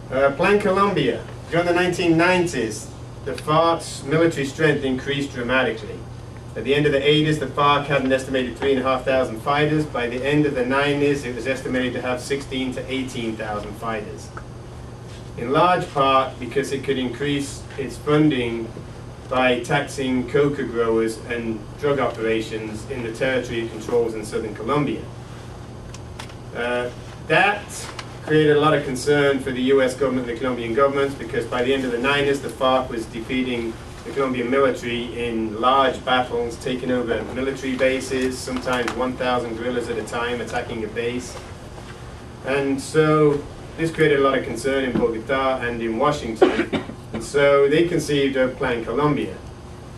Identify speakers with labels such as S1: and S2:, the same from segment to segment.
S1: Plan Colombia. During the 1990s, the FARC's military strength increased dramatically. At the end of the 80s, the FARC had an estimated 3,500 fighters. By the end of the 90s, it was estimated to have 16,000 to 18,000 fighters. In large part because it could increase its funding by taxing coca growers and drug operations in the territory it controls in southern Colombia. That created a lot of concern for the US government and the Colombian government, because by the end of the 90s, the FARC was defeating the Colombian military in large battles, taking over military bases, sometimes 1,000 guerrillas at a time attacking a base. And so this created a lot of concern in Bogota and in Washington. And so they conceived of Plan Colombia,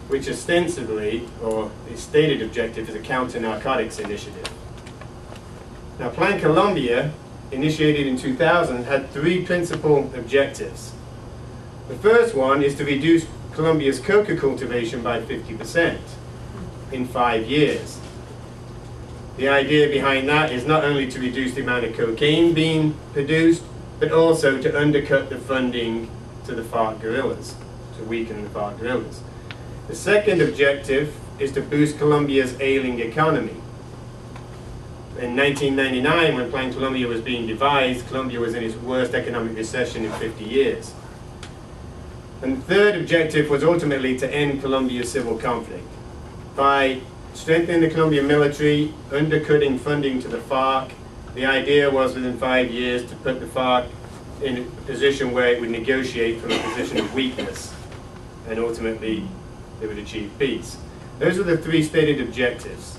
S1: which ostensibly, or its stated objective, is a counter-narcotics initiative. Now, Plan Colombia, initiated in 2000, had three principal objectives. The first one is to reduce Colombia's coca cultivation by 50% in 5 years. The idea behind that is not only to reduce the amount of cocaine being produced, but also to undercut the funding to the FARC guerrillas, to weaken the FARC guerrillas. The second objective is to boost Colombia's ailing economy. In 1999, when Plan Colombia was being devised, Colombia was in its worst economic recession in 50 years. And the third objective was ultimately to end Colombia's civil conflict by strengthening the Colombian military, undercutting funding to the FARC. The idea was within 5 years to put the FARC in a position where it would negotiate from a position of weakness, and ultimately they would achieve peace. Those are the three stated objectives.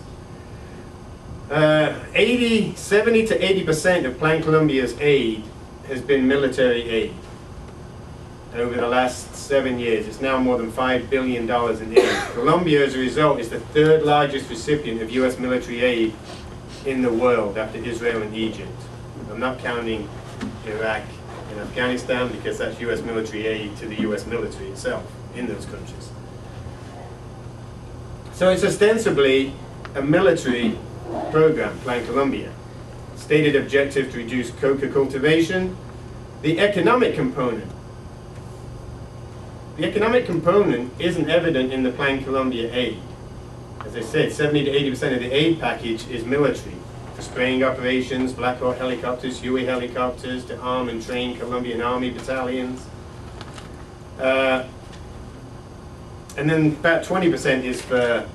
S1: 70 to 80% of Plan Colombia's aid has been military aid. Over the last 7 years, it's now more than $5 billion in aid. Colombia, as a result, is the third largest recipient of US military aid in the world after Israel and Egypt. I'm not counting Iraq and Afghanistan, because that's US military aid to the US military itself in those countries. So it's ostensibly a military program, Plan Colombia. Stated objective to reduce coca cultivation. The economic component. The economic component isn't evident in the Plan Colombia aid. As I said, 70 to 80% of the aid package is military. For spraying operations, Black Hawk helicopters, Huey helicopters, to arm and train Colombian Army battalions. And then about 20% is for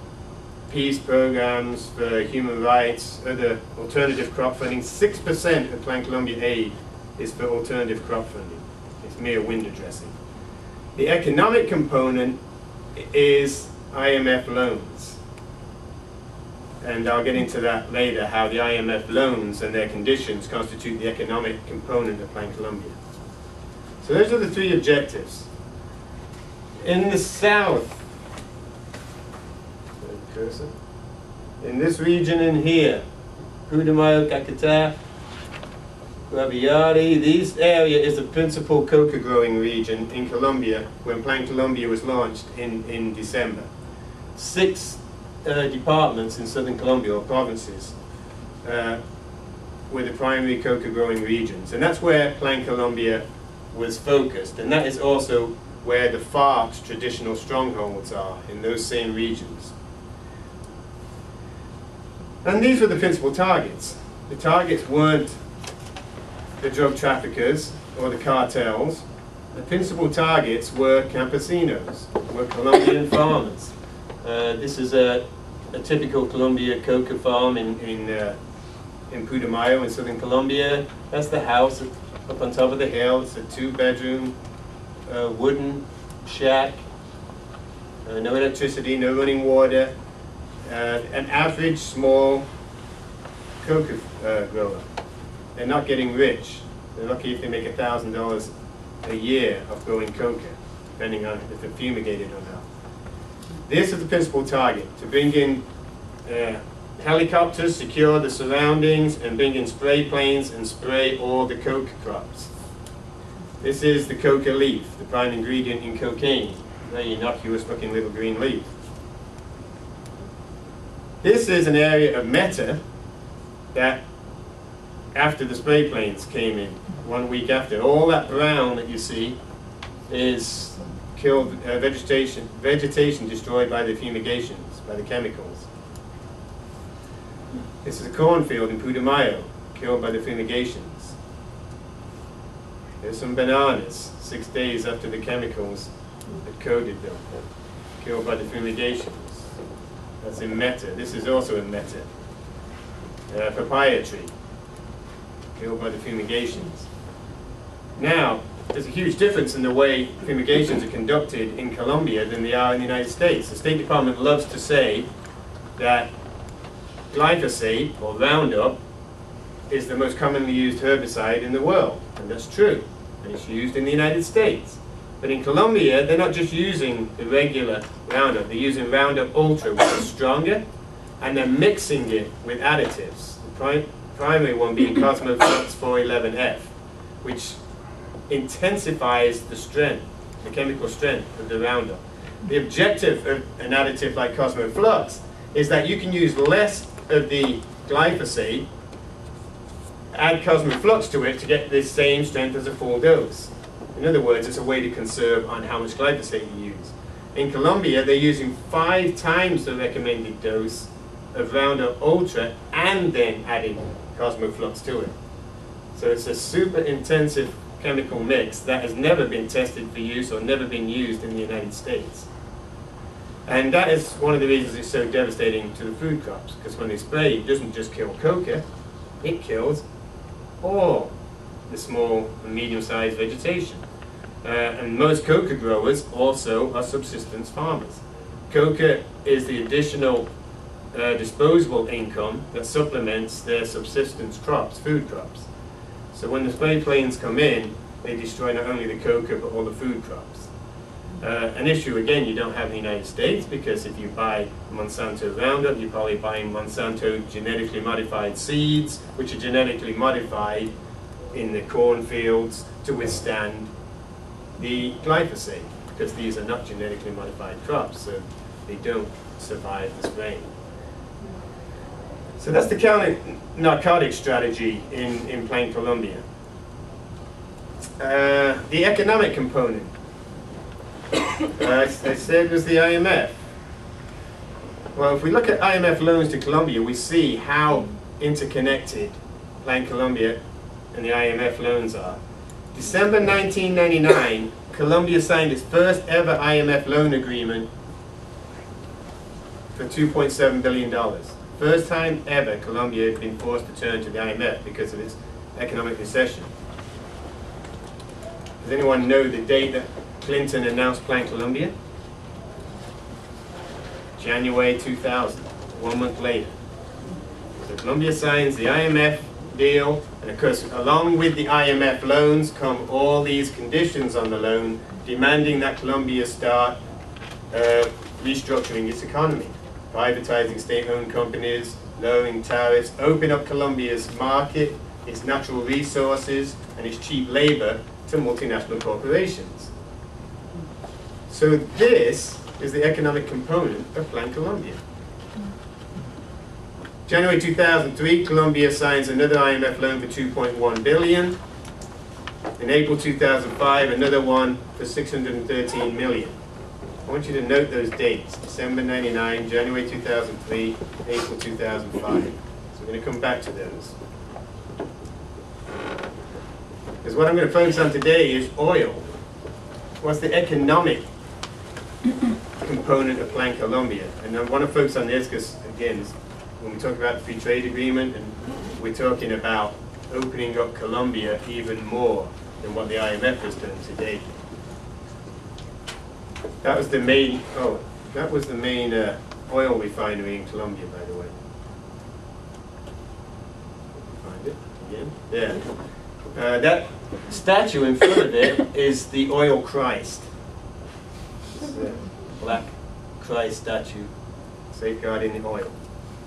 S1: peace programs, for human rights, other alternative crop funding. 6% of Plan Colombia aid is for alternative crop funding. It's mere window dressing. The economic component is IMF loans. And I'll get into that later, how the IMF loans and their conditions constitute the economic component of Plan Colombia. So those are the three objectives. In the south, in this region in here, Putumayo, Caquetá, Guaviare, this area is the principal coca growing region in Colombia when Plan Colombia was launched in December. 6 departments in southern Colombia, or provinces, were the primary coca growing regions. And that's where Plan Colombia was focused. And that is also where the FARC's traditional strongholds are, in those same regions. And these were the principal targets. The targets weren't the drug traffickers or the cartels. The principal targets were campesinos, were Colombian farmers. This is a typical Colombia coca farm in Putumayo in southern Colombia. That's the house up on top of the hill. It's a 2-bedroom wooden shack. No electricity, no running water. An average small coca grower. They're not getting rich. They're lucky if they make $1,000 a year of growing coca, depending on if they're fumigated or not. This is the principal target, to bring in helicopters, secure the surroundings, and bring in spray planes and spray all the coca crops. This is the coca leaf, the prime ingredient in cocaine. Very innocuous looking little green leaf. This is an area of meta that, after the spray planes came in, 1 week after. All that brown that you see is killed vegetation destroyed by the fumigations, by the chemicals. This is a cornfield in Putumayo, killed by the fumigations. There's some bananas 6 days after the chemicals had coated them, killed by the fumigations. That's in Meta. This is also in Meta. Papaya tree, killed by the fumigations. Now, there's a huge difference in the way fumigations are conducted in Colombia than they are in the United States. The State Department loves to say that glyphosate, or Roundup, is the most commonly used herbicide in the world, and that's true, and it's used in the United States. But in Colombia, they're not just using the regular Roundup, they're using Roundup Ultra, which is stronger, and they're mixing it with additives. The primary one being Cosmoflux 411F, which intensifies the strength, the chemical strength of the Roundup. The objective of an additive like Cosmoflux is that you can use less of the glyphosate, add Cosmoflux to it to get the same strength as a full dose. In other words, it's a way to conserve on how much glyphosate you use. In Colombia, they're using 5 times the recommended dose of Roundup Ultra and then adding Cosmoflux to it. So it's a super intensive chemical mix that has never been tested for use or never been used in the United States. And that is one of the reasons it's so devastating to the food crops, because when they spray, it doesn't just kill coca, it kills all the small and medium-sized vegetation. And most coca growers also are subsistence farmers. Coca is the additional disposable income that supplements their subsistence crops, food crops. So when the spray planes come in, they destroy not only the coca but all the food crops. An issue, again, you don't have in the United States, because if you buy Monsanto Roundup, you're probably buying Monsanto genetically modified seeds, which are genetically modified in the cornfields to withstand the glyphosate, because these are not genetically modified crops, so they don't survive the spraying. So that's the counter-narcotic strategy in Plan Colombia. The economic component, I said, was the IMF. Well, if we look at IMF loans to Colombia, we see how interconnected Plan Colombia and the IMF loans are. December 1999, Colombia signed its first ever IMF loan agreement for $2.7 billion. First time ever Colombia had been forced to turn to the IMF because of its economic recession. Does anyone know the date that Clinton announced Plan Colombia? January 2000, 1 month later. So Colombia signs the IMF deal, and of course along with the IMF loans come all these conditions on the loan demanding that Colombia start restructuring its economy, privatizing state-owned companies, lowering tariffs, open up Colombia's market, its natural resources and its cheap labor to multinational corporations. So this is the economic component of Plan Colombia. January 2003, Colombia signs another IMF loan for $2.1 billion. In April 2005, another one for $613 million. I want you to note those dates: December 99, January 2003, April 2005. So we're going to come back to those. Because what I'm going to focus on today is oil. What's the economic component of Plan Colombia? And I want to focus on this because, again, when we talk about the free trade agreement, and we're talking about opening up Colombia even more than what the IMF has done to date. That was the main, oil refinery in Colombia, by the way. Find it again? Yeah. That statue in front of it is the oil Christ. It's a black Christ statue safeguarding the oil.